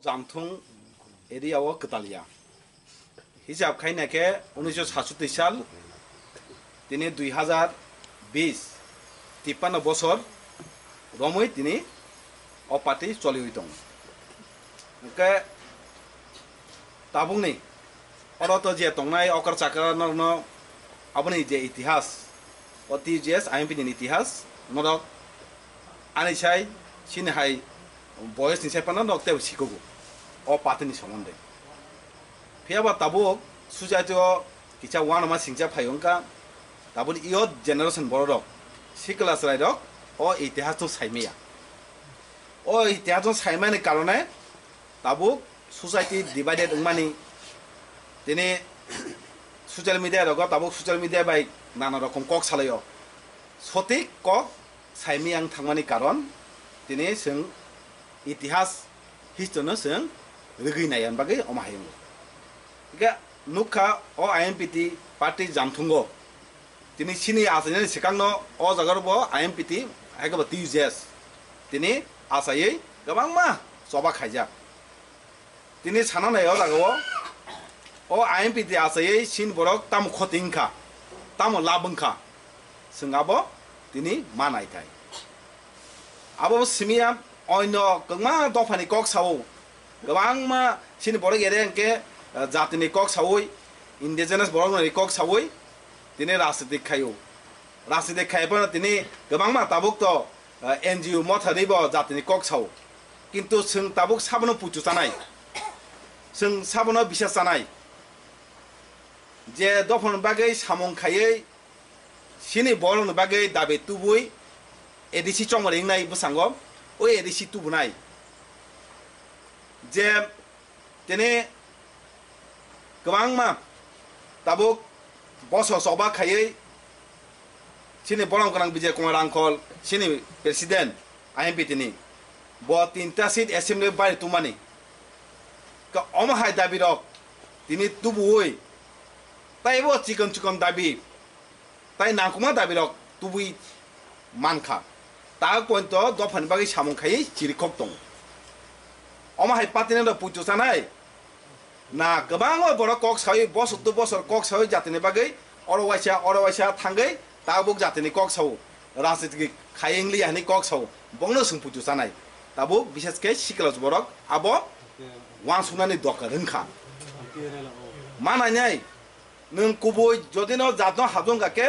জামথং এরিয়াও গতালিয়া হিসাব খাইনাকে 1967 সাল তিনি 2020 53 বছর রমই তিনি অপাতি চলিয়ে দं ওকে তাবুংনি অরত যে তংনাই অকর চাকারন আবনি যে ইতিহাস অতি জেস আইএমপি ni ইতিহাস নরক আনিসাই সিনহাই বয়স নিসাই পানা নকতে শিখগো অ পাতিনি সম্বন্ধে ফিয়াবা তাবুক সুজাতীয় কিছা ওয়ান মা সিংচা ফাইয়ংকা তাবুন ইয়ত জেনারেশন বড় সিকলাস রাইডক ও ইতিহাস তো সাইমিয়া ও ইতিহাস সাইমানি কারণে তাবুক সোসাইটি ডিভাইডেড মানি তিনি সোশ্যাল মিডিয়া রগ তাবুক সোশ্যাল মিডিয়া বাই নানা রকম কক সালায় সঠিক কক সাইমিয়াং থাংমানি কারণ তিনি जों ইতিহাস হিস্ট্রিनो जों রগৈনায়ান বাগै অমাহায়ং কে নুখা ও আইএমপিটি পার্টি জামথুঙ্গ তিনি সিনি আসাইনি সিকাংনো অ জাগারব আইএমপিটি আইগবা টিউজেস তিনি আসাयै गोबां मा सभा खायजा তিনি সানানাयाव জাগাव अ आइएमपिटी आसायै सिन बरक ताम खतिंखा ताम लाबंखा जोंआबो তিনি मानायथाय आबो सिमिया अন্য गोबां दफानि कक सावो गोबां मा सिन बरक एरेंके जातिनि कक सावै इन्डिजिनास बरकनि कक सावै তিনি राजनीतिक खायो राजनीतिक खायबो তিনি गोबां मा ताबुक तो एनजिओ मथारिबो जातिनि कक सावो किन्तु जों ताबुक साबनो पुचु जानाय जों साबनो बिसास जानाय जे दफन बागै सामं खायै सिनि बरन बागै दाबे तुबुय एडिसि चमरिंनाय बसांगो ओ एडिसि तुबुनाय जे तिनि गोबां मा ताबुक बस सभा खायै सिनि बरन गोनां विजय कुमार आंखल सिनि प्रेसिडेंट आइएमपिटिनि ब 3टा सीट एसेम्बली बाय तुमानि का अमहाय दाबि रक तिनि तुबुय ताइबो चिकन चिकन दाबि ताइ नाकुमा दाबि रक तुबुय मानखा ता पॉइंट दफानि बागै सामं खायै चिरिखक दं अमहाय पातिने पुजु जानाय ना गोबां बर कक सावै बस तो बसर कक सावै जातिनि बागै अरवाइसा थांगै ताबुक जातिनि कक सावो राजनीतिक खायेंलि हानि कक सावो बंनो जों पुजु जानाय ताबु बिसेसके सिकलास बरक आबो वां सुनानि दका रोंखा मानायनाय नों कुबुय जदि न जातनो हाबजों गाके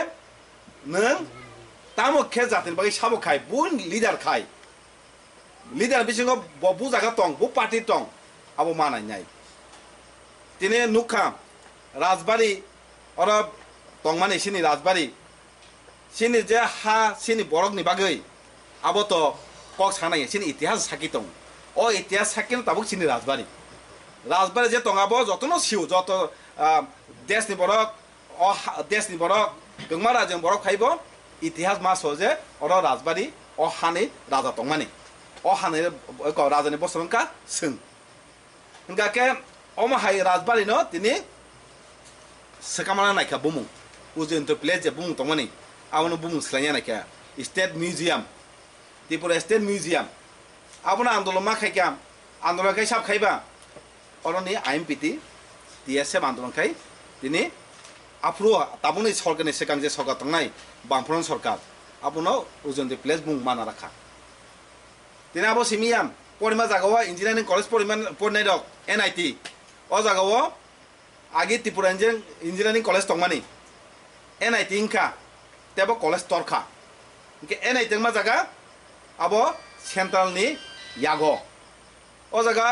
नों तामो खे जातिनि बागै साबो खाय बुन लिडार खाय लिडार बिसिङाव बबु जागा दं बु पार्टी दं आबो मानायनाय तिने नुखा राजबारी और तंगमानि सिनि राजबारी सिनि जे हा सिनि बरकनि बागै आबो तो कक सानाय सिनि इतिहास साखि दं ओ इतिहास साखिन ताबुक सिनि राजबारी जे तंगाबो जतनो सिउ जत देशनि बरक अ देशनि बरक गोंमा राजों बरक खायबो इतिहास मा सजे और राजबारी अ हानि राजा तंगमानि अ हानि राजानि बसरंका सों हंगाके अमहाय राजबारी न तिनि सकामाना नायखा बुमुं उजेन्ट प्लेस जे बुमुं तंगमानि आवनो बुमुं स्लायना नायखा state museum Tripura state museum आबोना आंदोलन मा खायखा आंदोलन खाय साब खायबा अरनि आइएमपिटी टीएसएम आंदोलन खाय तिनि आफ्रो ताबुनि सरकारनि सिगां जे सरकार तंनाय बामफ्रन सरकार आबोनो उजेन्ट प्लेस बुं माना राखा तिनि आबो सिमियाम परिमा जागावा इंजिनियारिंग कलेज परिमा पढ़नाय दक एनआईटी अ जागावा आगे त्रिपुरा इंजिनियारिंग कलेज तंगमानि एनआईटी इंखा तेबो कलेज तरखा इनके एनआईटी मा जागा आबो सेंट्रलनि यागो अ जागा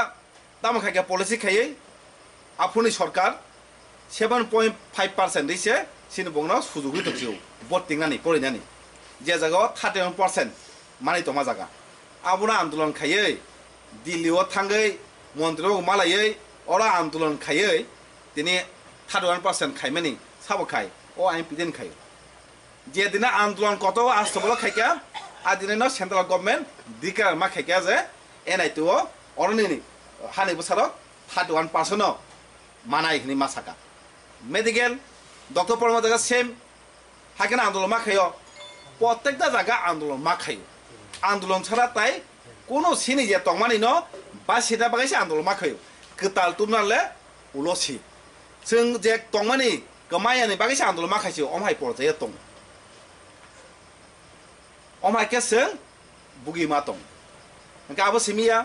तामखायका पलिसि खायै आफुनि सरकार 7.5% दिसे सिनि बंनो सुजुगि दंसिउ भटिंनानि परिनानि जे जागा 31% मानि तमा जागा आबुना आंदोलन खायै दिल्लीआव थांगै मन्त्रिआव मालायै अरा आंदोलन खायै तिनि 31% खायमानि साबो खाय अ आइएमपिटिन खायो जे दिना आंदोलन कत आस्तबल खायका आदिने न सेंट्रल गवर्नमेंट दिकार मा खायका जे एनआईटी ओ अरनि हानि बसारक 31% मानायनि मासाका मेडिकल डॉक्टर परमा जागा सेम हाकेन आंदोलन मा खायो प्रत्येकटा जागा आंदोलन मा खायो आंदोलन छाड़ा ताई कोनो सिनि जे तंगमानि न ba sida bagai andol makai ketal tunale ulosi जों जे तंमानि गमायानि बागै सान्दुल माखासे अमहाय परजाया दं अमहाय के जों बुगि मा दं गाबो सिमिया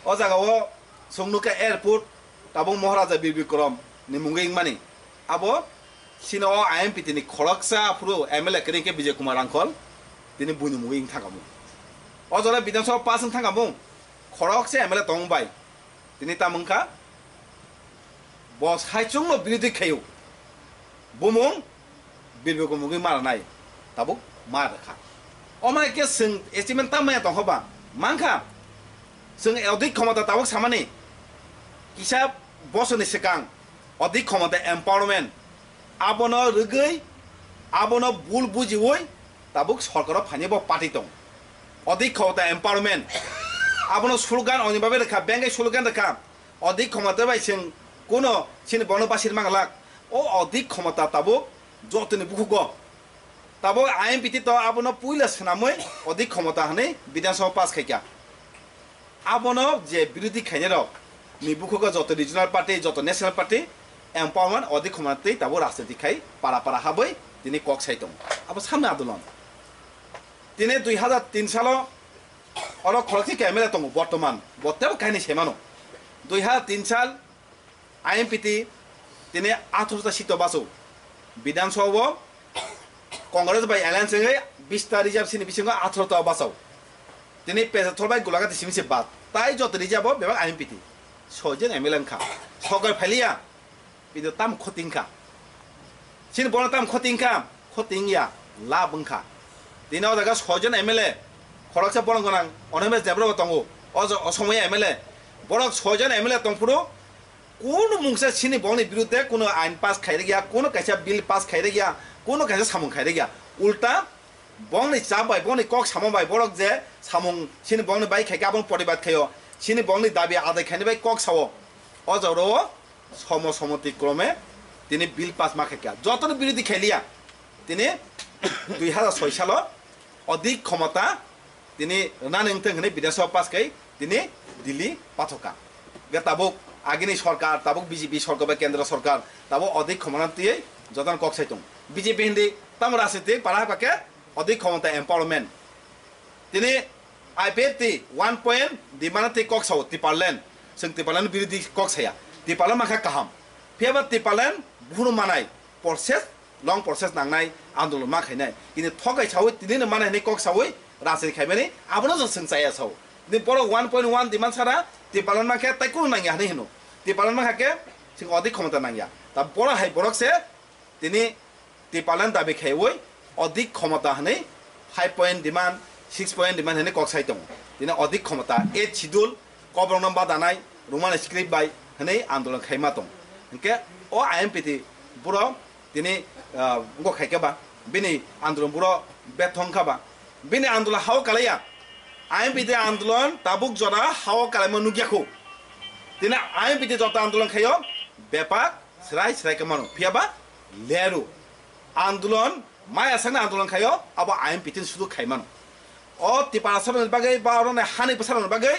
अ जागाव संनुका एयारपोर्ट ताबो महाराजा बीर विक्रम नि मुंगै मानि आबो सिनो आईएमपीटी नि खरकसा पुरो एमएलए केरेके विजय कुमार आंखल दिनै बुनि मुंगै थांगामु अ जरा विधानसभा पास थांगामु खरकसे एमएलए दंबाय दिनै तामंका बस हाइचुंग बिरोधी खायौ बुमुं बिरबेको मुगै मारनाय ताबो मारखा अमाय के जों एस्टिमेट तामाया दंहबा मांखा जों अधिक क्षमता ताबो सामानि किसा बसनि सिगां अधिक क्षमता एम्पावरमेन्ट आबनो रुगै आबनो बुल बुजिवै ताबो सरकार फानिबो पार्टी दं अधिक क्षमता एम्पावरमेन्ट आबनो स्लोगान अनिबाबे रेखा बेंगे स्लोगान रेखा अधिक क्षमता बाय जों কোনো চিনি বনবাসীর মাংলাক ও অধিক ক্ষমতা তাবো যতনি বুকুগ তাবো আইএমপিটি তো আবনো পুইলা সেনামই অধিক ক্ষমতা হানে বিধানসভা পাস খাইকা আবনো যে বিরোধী খাইনের নি বুকুগ যত রিজনাল পার্টি যত ন্যাশনাল পার্টি এম্পাওয়ারমেন্ট অধিক ক্ষমতাতেই তাবো রাজনীতি খাই পাড়া পাড়া হাবই তিনি কক সাইতং আবো সামনে আন্দোলন তিনি 2003 সাল অর খরকি ক্যামেরা দङ বর্তমান বর্তমান কাহিনী সেমানো 2003 সাল आईएमपीटी दिनै 18टा सीट बासौ विधानसभा कांग्रेस बाय एलायंस 20टा रिजार्व सिनि बिसिंग 18टा बासौ दिनै पेजाथर बाय गुलागाति सिमिसे बात ताइ जत रिजार्व बेबा आईएमपीटी सजन एमएलएनखा सगर फालिया बिदो ताम खतिंखा सिन बन ताम खतिंगिया लाबंखा दिनै जागा सजन एमएलए खरकसा बनगनां अनमे जेब्रो दंगो अज असमय एमएलए बरक सजन एमएलए दंपुरो কোনো মুংসা চিনি বংনি বিরুদ্ধে কোনো আইন পাস খাইরে গিয়া কোনো কাইসা বিল পাস খাইরে গিয়া কোনো কাইসা সামং খাইরে গিয়া উল্টা বংনি চাবাই বংনি কক সামবাই বরক যে সামং চিনি বংনি বাই খাইকা বং প্রতিবাদ খাইও চিনি বংনি দাবি আদায় খাইনি বাই কক সাও অজর সমসম্মতি ক্রমে তিনি বিল পাস মা খাইকা যতন বিরোধী খেলিয়া তিনি 2006 সাল অধিক ক্ষমতা তিনি রানিং থংনে বিধানসভা পাস খাই তিনি দিল্লি পাঠকা গেতাবক आगे सरकार तब बीजेपी सरकार केंद्र सरकार तब अधिक क्षमता जतन कक साइतों बीजेपी हिंदी तम राजनीतिक पारा पाके अधिक क्षमता एम्पावरमेंट दिनै आईपीएफटी 1 पॉइंट डिमांड कक साव टिपारलेन जों टिपारलेन बिरोधी कक साया टिपारलेन माखा काहाम फेबा टिपारलेन बुहुनु मानाय प्रोसेस लं प्रोसेस नांनाय आंदोलन मा खायनाय किने थगाय सावै दिनै मानाय ने कक सावै राजनीति खायबानि आबनो जों सोंसाया साव दिनै बर 1.1 डिमांड सारा टिपालन माखे ताइकुन नांगि हानि हिनो टिपालन माखे सिं अधिक क्षमता नांगिया ता बर हाय बरक से दिनै टिपालन दाबि खायवै अधिक क्षमता हानि 5 पॉइंट डिमांड 6 पॉइंट डिमांड हानि कक साइ दङ दिनै अधिक क्षमता 8 शिड्यूल कबर नम्बर दानाय रोमान स्क्रिप्ट बाय हानि आन्दोलन खायमा दङ इनके ओ आईएमपीटी बर दिनै गो खायकेबा बिनि आन्दोलन बर बेथंखाबा बिनि आन्दोलन हाव कालाया आईएमपीटी आंदोलन ताबुक जरा हावा कालाम नुगियाखौ दिनै आईएमपीटी जता आंदोलन खायो बेपाक स्राय स्राय कमानो फियाबा लेरु आंदोलन माया सांना आंदोलन खायो अब आईएमपीटी सुदु खायमानो अ तिपारासरन बागै बारन हानि बसारन बागै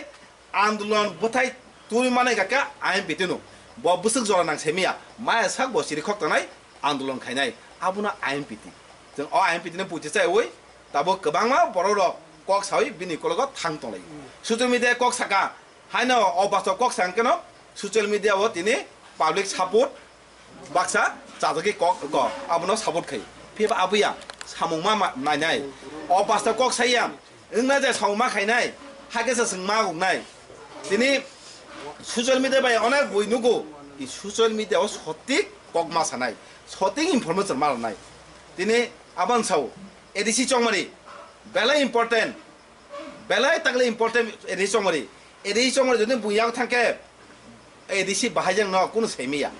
आंदोलन बथाय तुरि माने गाका आईएमपीटी नो ब बुसुक जरा नां सेमिया माया साक बसिरि खक्तानाय आंदोलन खायनाय आबुना आईएमपीटी जों अ आईएमपीटी ने पुति चाइवै ताबो गोबांमा बरर कक सावै बिनि कलग थांग तंलाय ससियेल मिडिया कक साका हायनो अबास कक सांकेनो ससियेल मिडिया व तिनि पाब्लिक सपोर्ट बाक्सा जाजगे कक ग आबनो सपोर्ट खाय फेबा आबैया सामं मा नायनाय अबास कक साया ओंना जे साव मा खायनाय हागेसा जों मा गनाय तिनि ससियेल मिडिया बाय अनेक बयनुगो इ ससियेल मिडिया व सटिक कक मा सानाय सटिक इनफरमेशन मारनाय तिनि आबान साव एडिसि चंगमारि बेला इम्पोर्टेंट बेला तगले इम्पोर्टेंट एडिसि चंगमारि जदि बुयाव थांके एडिसि बाहायजों न कुनु सेमिया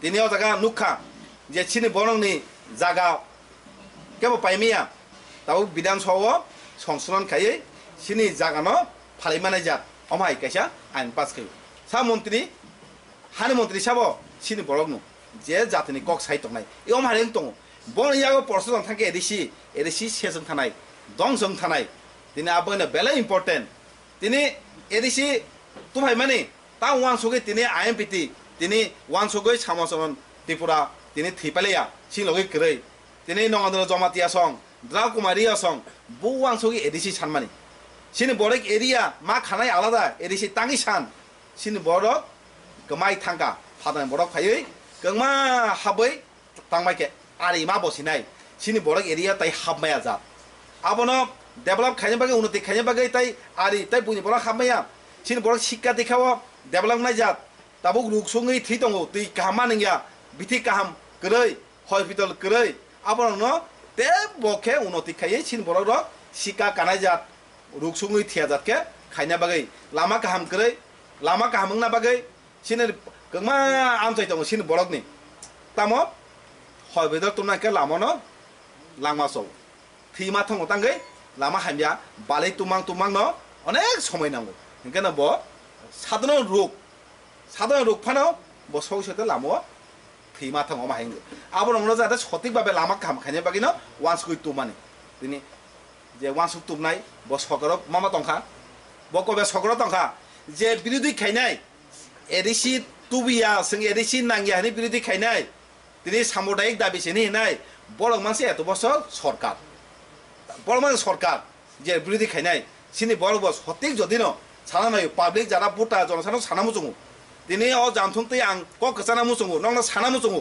दिनै जागा नुखा जे सिनि बनंनि जागा केबो पाइमिया ताव विधानसभा संशोधन खायै सिनि जागा न फालिमानाय जात अमाय कैसा आइन पास खायो सा मन्त्री हानि मन्त्री साबो सिनि बरगनु जे जातिनि कक साइ तंनाय ए अमायं दङ बन यागो परसोजन थांके एडिसि सेजों थानाय दंजों थानाय दिनै आबोनो बेला इम्पोर्टेंट दिनै एडिसि তুমাই মানে তা ওয়ান সগে তিনি আইএমপিটি তিনি ওয়ান সগে সামসন ত্রিপুরা তিনি থিপালিয়া সিলগে করে তিনি নগর জমাতিয়া সং দ্রাও কুমারিয়া সং বু ওয়ান সগে এডিসি সানমানি সিনি বড় এরিয়া মা খানায় আলাদা এডিসি তাঙ্গি সান সিনি বড় গমাই থাঙ্কা ফাদান বড় ফাইयै গংমা হাबै তাंबायके आरि मा बसिनाय सिनि बড় एरिया ताइ हाबमाया जा आबनो डेभलप खायनो बागै उन्नति खायनो बागै ताइ आरि ताइ बुनि बড় हाबमाया सिनि बড় शिक्षा देखाव डेभलप नाय जा ताबो रुकसङै थि दङ दै गाहामा नंया बिथि गाहाम गरै हस्पिटाल गरै आबनो ते बखे उन्नति खायै सिनि बড় र शिक्षा कानाय जा रुकसङै थिया जातके खायनो बागै लामा गाहाम गरै लामा गाहामना बागै सिनि गंमा आमचाय दङ सिनि बড়नि तामो हयबेदर तुमनाके लामनो लांमासौ थैमा थांगो तांगै लामा हामया बालै तुमां तुमांनो अनेक समय नांगौ ओंखायनो ब साधारण रोग फानो ब सौसोते लामो थैमा थांगो माहायंगो आबो नंगो जाते सঠিক भाबे लामा काम खायनो बागिनो वान्स गय तुमानि दिनि जे वान्स तुमनाय ब सकरो मामा तंखा ब कबे सकरो तंखा जे बिरोधी खायनाय एडिसि तुबिया जों एडिसि नांगिया नि बिरोधी खायनाय তিনি সাম্প্রদায়িক দাবি চেনে নাই বড় মানসি এত বছর সরকার বড় মানে সরকার যে বিরোধী খাইনাই সিনি বড় বস সঠিক যদি ন সানা নাই পাবলিক যারা ভোটার জনসাধারণ সানা মুচুঙু তিনি অ জানথুংতে আং ক কসানা মুচুঙু নং সানা মুচুঙু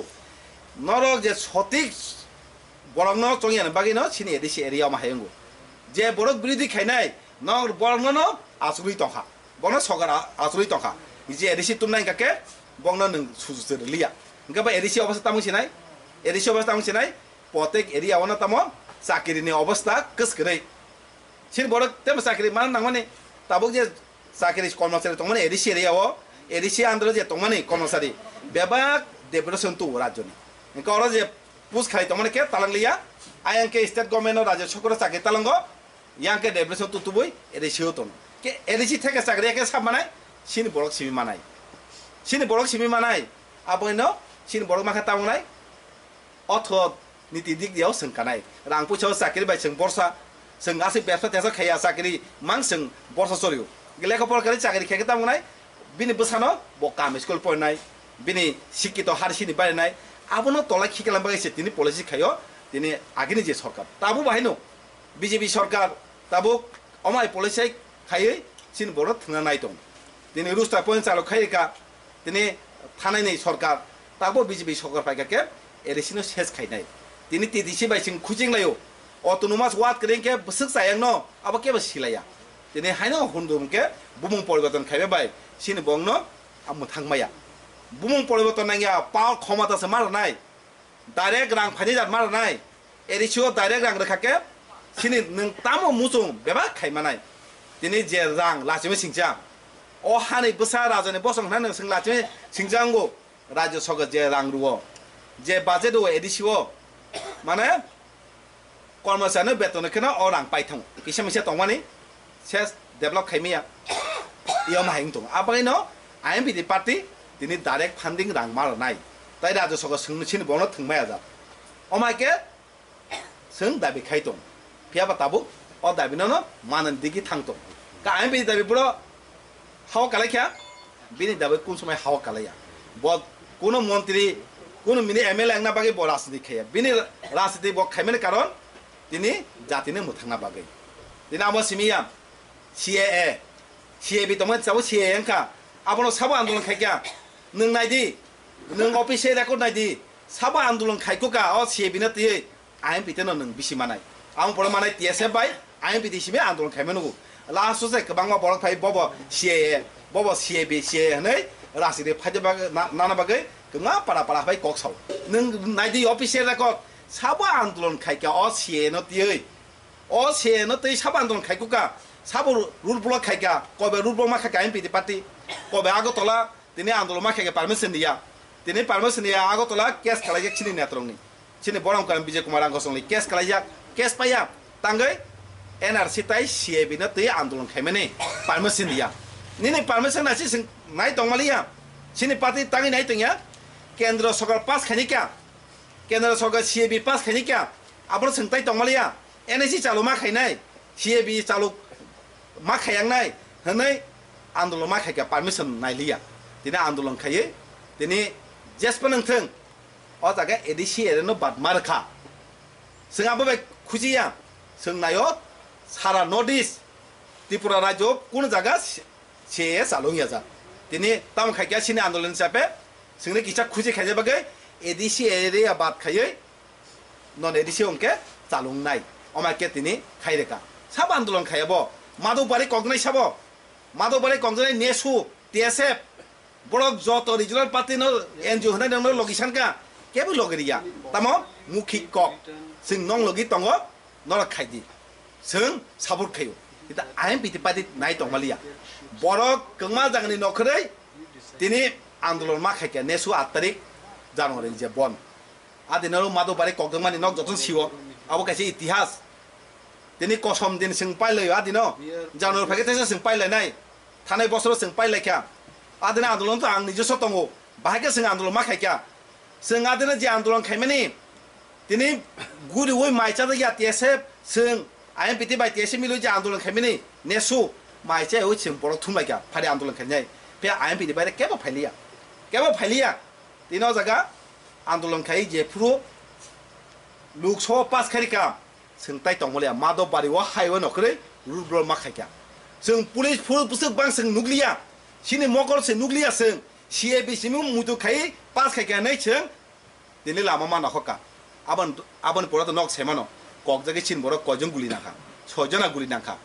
নরক যে সঠিক বড়ং চঙিয়ান বাগি ন সিনি এদিসি এরিয়া মাহায়ঙ্গু যে বড় বিরোধী খাইনাই নং বড়ং ন আসুরি তখা বড় সরকার আসুরি তখা যে এদিসি তুমনাই কাকে বংন নং সুজুতে লিয়া Enggak edisi অবস্থা তামু সিনাই edisi অবস্থা তামু সিনাই প্রত্যেক এরিয়া ওনা তামো চাকরিনি অবস্থা কসকরে সিন বড় তেম চাকরি মান নাংমানে তাবুক যে চাকরি কর্মচারী তংমানে edisi এরিয়াও edisi আন্ডারে যে তংমানে কর্মচারী বেবাক ডেপুটেশন তু রাজ্যনি এনকা ওরা যে পুস খাই তংমানে কে তালাংলিয়া আয়াংকে স্টেট গভর্নমেন্ট রাজ্য সকল চাকরি তালাঙ্গ ইয়াংকে ডেপুটেশন তু তুবই edisi হতন কে edisi থেকে চাকরি একে সাব মানাই সিন বড় সিমি মানাই সিন বড় সিমি মানাই আবইনো সিন বড় মাখা তামনাय অথ নীতি দিক দিয়াव सोंखानाय रां पुछाव साकरि बाय सों बर्षा सों गासै बेबसा तेसा खाया साकरि मां सों बर्षा सरियो लेखा फरायखारि साकरि खायखै तामनाय बिनि बोसानो बकाम स्कुल पढनाय बिनि शिक्षित हारसिनि बायनाय आबनो तला खिखालाम बायसे तिनि पलिसि खायो तिनि आगिनि जे सरकार ताबु बाहायनो बिजेपि सरकार ताबु अमाय पलिसि खायै सिन बड़ थंना नाय दं तिनि रुस्ता पइन्ट चालु खायका तिनि थानायनि सरकार ताबो बिजेपि सरकार पाइकाके एरेसिनो सेस खायनाय तिनि तिदिसि बायसिं खुजिंलायो अटोनोमास वाद करेंके बसक सायंनो अब केबो सिलाया तिनि हायनो हुनदुमके बुमुं परिवर्तन खायबे बाय सिनि बंगनो आमु थांमाया बुमुं परिवर्तन नांगिया पावर क्षमतासो मारनाय डाइरेक्ट रां फानि जात मारनाय एरेसियो डाइरेक्ट रां रखाके सिनि नों तामो मुजुं बेबा खायमानाय तिनि जे रां लासिमे सिंचा अ हानै बोसा राजानि बसं हानो सों लासिमे सिंजांगो राज्य सरकार जे रां रुओ जे बाजेट हो एडिसिओ माने कर्मचारी बेतन केना अ रां पाइथां किसे मिसे तंमानि सेस डेभलप खायमिया इयो माहायं दं आबायनो आइएमपि पार्टी दिनै डाइरेक्ट फान्डिं रां मारनाय ताइ राज्य सरकार सोंनोसिन बनो थंमाया जा अमायके सों दाबि खाय दं फियाबा ताबु अ दाबिनो मानन दिगि थांतो का आइएमपि दाबि बुरो हाव कालायखा बिनि दाबि कोन समय हाव कालाया ब কোনো মন্ত্রী কোনো মিনি এমএলএ না বাগে বড় রাজনীতি খায় বিনি রাজনীতি বক খাইমেন কারণ তিনি জাতিনে মুথাংনা বাগে তিনি আমো সিমিয়া সিএবি তমন চাবো সিএ এনকা আপনো সাবা আন্দোলন খাইকা নং নাইদি নং অফিসে রেকর্ড নাইদি সাবা আন্দোলন খাইকুকা অ সিএবি না তি আইএমপি তেন নং বিসি মানাই আম বড় মানাই টিএসএফ বাই আইএমপি দিसिमे আন্দোলন খাইমেনগু লাস্ট যে গোबांमा বড় ফাই বব সিএ বব সিএবি সিএ হनै रासिदे फाइदे नाना बागै गंगा पारा पारा फाइ कक्साव नों नायदि अफिसियेल रेकर्ड साबा आन्दोलन खायका अ सिएनो तियै अ सिएनो तै साबा आन्दोलन खायकुका साबो रुल ब्लक खायका कबे रुल ब्लक मा खायका एमपि पार्टी कबे आगतला दिनै आन्दोलन मा खायका पारमिशन दिया दिनै पारमिशन दिया आगतला केस खालायजे सिनि नेत्रंनि सिनि बरम कान विजय कुमार आंगसंनि केस खालायजा केस पाया तांगै एनआरसी ताइ सिएबि न तै आन्दोलन खायमेने पारमिशन दिया निनै पारमिशन नासि जों नाय दंमालिया सिनि पार्टी तांगै नाय तंया केंद्र सरकार पास खानिका केंद्र सरकार सिएबि पास खानिका आबो सोंथाय दंमालिया एनएससी चालु मा खायनाय सिएबि चालु मा खायांनाय हनै आंदोलन मा खायका पारमिशन नायलिया दिनै आंदोलन खायो दिनै जेसबो नोंथों अ जागा एडिसि एरनो बाद मारखा जोंहाबो बे खुजिया जों नायो सारा नर्थ इस्ट त्रिपुरा राज्य कोन जागा से चालुंगिया जा दिनै ताम खायका सिनि आंदोलन सापे जोंनि किसा खुजि खायजे बागै एडिसि एरिया बाद खायै नन एडिसि उनके चालुंनाय अमाके दिनै खायरेका सब आंदोलन खायाबो माधवबारी कगनाय साबो माधवबारी कगनाय नेसु टीएसएफ बड़क जत रिजनल पार्टी नो एनजिओ होनाय नंनो लगिसन का केबो लगरिया तामो मुखि कक जों नं लगी तंगो नर खायदि जों साबुर खायो इता आइम बिति पार्टी नाय तंगलिया बड़क गंमा जागनि नखरै दिनै आंदोलन मा खायके नेसु 8 तारिख জানুয়ারি যে বন আদিনারও মাদবারি কগদমানি নক যতন সিও আবো কাছে ইতিহাস দিনে কসম দিন সিং পাইলাই আদিন জানুয়ারি ফাগে তেসে সিং পাইলাই নাই থানাই বছর সিং পাইলাই খ্যা আদিনা আন্দোলন তো আং নিজস্ব দङ বাহাকে সিং আন্দোলন मा খাইকা সিং আদিনা যে আন্দোলন খাইমানি দিনে গুরি ওই মাইচা দিয়া তেসে সিং আইএম পিটি বাই তেসে মিলু যে আন্দোলন খাইমানি নেসু মাইচা ওই সিং বড় থুমাইকা ফারি আন্দোলন খাইনাই পে আইএম পিটি বাই কেবো ফাইলিয়া तीनों जगह आंदोलन खाई जेफ्रु लोकसभा पास खारिका सोंताय तंगलिया माधवबारी वा हाइवे नखरै रुब्र मा खायका जों पुलिस फुल बुसुक बां जों नुग्लिया सिनि मकर से नुग्लिया जों सीएबी सिमु मुदु खाई पास खायका नै जों दिनै लामा मा नखका आबन परा नक सेमानो कक जगे सिन बर कजन गुलि नाखा छजना गुलि नाखा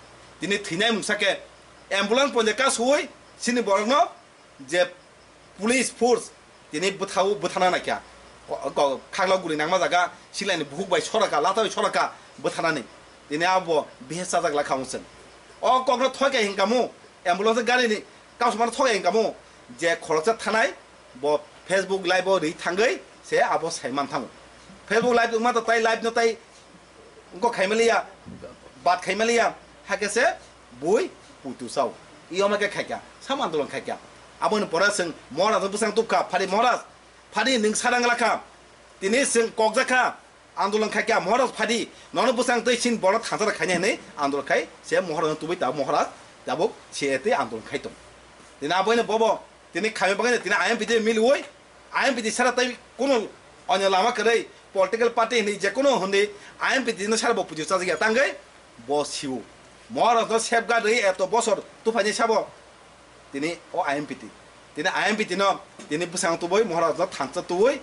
दिनै थैनाय मुसाके एम्बुलेंस पन्जेका सय सिनि बरनो जे पुलिस फोर्स दिनै बुथाना नायखा खागला गुरि नांमा जागा सिलायनि बुहुक बाय सरका लाथाय सरका बुथानानै दिनै आबो बेहेसा जागला खामसन अ कग्र थयके हिंकामु एम्बुलेंस गारिनि काउसमान थयके हिंकामु जे खरचा थानाय ब फेसबुक लाइव रि थांगै से आबो साइमान थांगो फेसबुक लाइव मा त ताइ लाइव न ताइ उनको खाइमलिया बात खाइमलिया हाकेसे बुइ पुतुसाव इयमाके खायका साम आन्दोलन खायका आबोन परा जों महाराज बुसां तुका फारि महाराज फारि नों सारांलाखा दिनै जों कगजाखा आन्दोलन खायका महाराज फारि नन बुसां दैसिन बर थांजारा खायनानै आन्दोलन खाय से महाराज तुबै दा महाराज दाबो सेते आन्दोलन खायतो दिनै आबोन बबो दिनै खाय बागै दिनै आइएम बिदि मिलुय आइएम बिदि सारा ताइ कोनो अन्य लामा करै पलिटिकल पार्टी नि जे कोनो हन्दै आइएम बिदि न सारा बपुजि चाजिया तांगै बसिउ महाराज सेफगार्ड रै एतो बसर तुफानि साबो दिनै अ आइएमपिटी दिनै आइएमपिटी न दिनै बुसां तुबै महाराज थांचा तुबै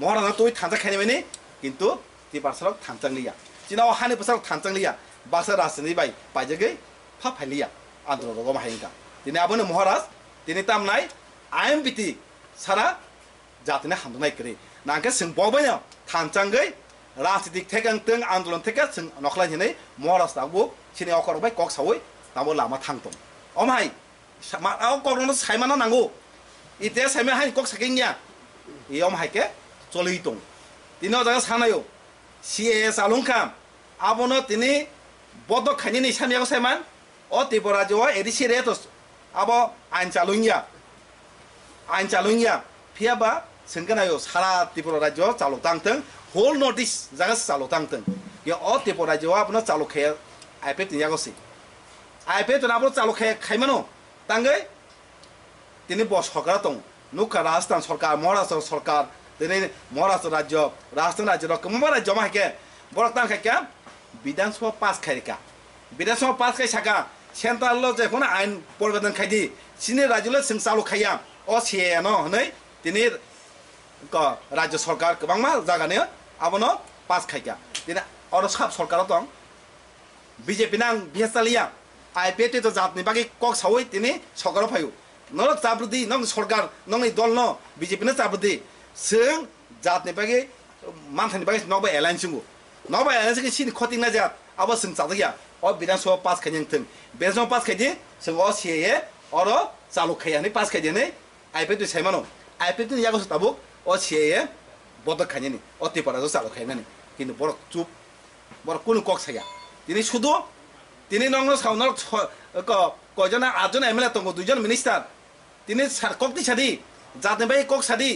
महाराज तुबै थांचा खायनायनि किन्तु ति बासर थांचांलिया जिनाव हानि बासर थांचांलिया बासर रासनि बाय बायजगै फा फालिया आन्दोलन रग माहायगा दिनै आबोन महाराज दिनै तामनाय आइएमपिटी सारा जातिना हामनाय करे नांके जों बबाय थांचांगै राजनीतिक थेगां तों आन्दोलन थेगा जों नखलायनै महाराज दाबो सिनि अखर बाय कक सावै दाबो Lama थांतो अमाय Ao kong nó sai mà nó nang go, ite sai mà hai kok saking ya, iom hai ke choli tong, tino jaga sana yo, CS alungkam, abo no tini bodoh khani ni sai ya sai man, o Tripura jawa edisi retos, abo ain calungnya, pia ba sengkana yo sara Tripura jawa calok tangteng, whole notice jaga calok tangteng, ya o Tripura jawa abo no calok kaya, iPad ni jago si, iPad tu abo calok kaya mano. तांगै दिनै बस सरकार दं नुखा राजस्थान सरकार महाराष्ट्र सरकार दिनै महाराष्ट्र राज्य राजस्थान राज्य रकम राज्य मा के बरक तां खायका विधानसभा पास खायका विधानसभा पास खाय साका सेंट्रल लो जे कोन आइन परिवर्तन खायदि सिनि राज्यले जों चालु खाया अ सिए न हनै दिनै क राज्य सरकार गोबांमा जागाने आबनो पास खायका दिनै अर साब सरकार दं बीजेपी नां बिहेसालिया आइपेटे तो जातनि बागै कक सावै दिनै सरकार फायु नर चाब्रुदि नं सरकार नंनि दल न बीजेपी न चाब्रुदि जों जातनि बागै मानथानि बागै नबा एलायन्स जों नबा एलायन्स के सिन खतिं ना जात अब जों जादगिया अ विधानसभा पास खायजों थों बेजों पास खायदि जों अ सिए अर चालु खायनानै पास खायदिनै आइपेटे सायमानो आइपेटे यागस ताबो अ सिए बदक खायनि अ Tripura चालु खायनानै किन्तु बर चुप बर कुनु कक साया दिनै सुदु दिनै नंनो सावनार कयजना 8 जन एमएलए दङ 2 जन मिनिस्टार दिनै सारककनि सादि जातनि बाय कक सादि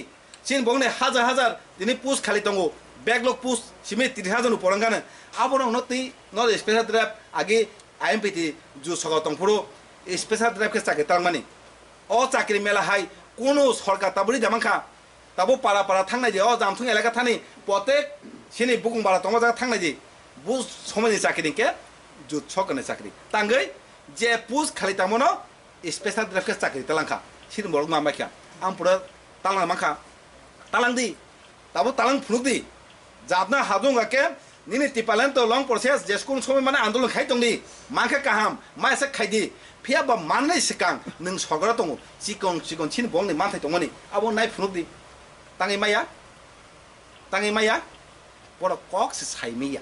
सिन बंने हाजार दिनै पुस खालि दङ बैकलॉग पुस सिमे 30,000 उपरंगानो आबोनो नति न स्पेशल ड्राइव आगे आइएमपिटी जु सगा तंफुरो स्पेशल ड्राइव के साके तारमानि ও চাকরি মেলা হাই কোনো সরকার তাবুরি জামানখা তাবো পাড়া পাড়া থাকনাই যে ও জামথুং এলাকা থানি প্রত্যেক সিনি বুকুং বাড়া তোমার জায়গা থাকনাই যে বুঝ সময়নি চাকরিকে জুত সকনে চাকরি তাঙ্গই যে পুজ খালি তামনো স্পেশাল ড্রাইভার চাকরি তালাংখা সিনি বড় মামাইখা आं पुरा तालां माखा तालां दी ताबो तालां फुनुक दी जातना हादुं गाके निनि टिपालेन तो लंग प्रोसेस जेस्कुन समय माने आंदोलन खाइ दंदी माखा काहाम मा एसे खाइदि फिया बा माननै सिकां नों सरगरा दङ चिकन चिकन छिन बंनि मानथाय दङनि आबो नाय फुनुक दी ताङै माया बड़ कक से साइमिया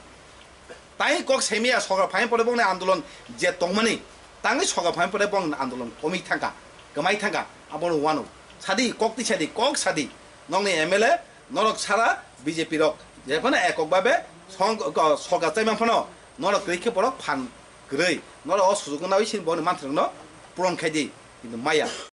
ताइ कक साइमिया सरगर फाइन परे बंनि आंदोलन जे दंमनि ताङै सरगर फाइन परे बंनि आंदोलन कमि थांगा गमाय थांगा आबो वानो সাদি কক সাদি কক সাদি নংনি এমএলএ নরক সারা বিজেপি রক যেখানে এককভাবে সরকার চাইমানফান নরক রেখে পড়ক ফান গ্রৈ নরক অসুযোগ নাও সিন বন মানথ্রং ন পুরন খাইদি কিন্তু মায়া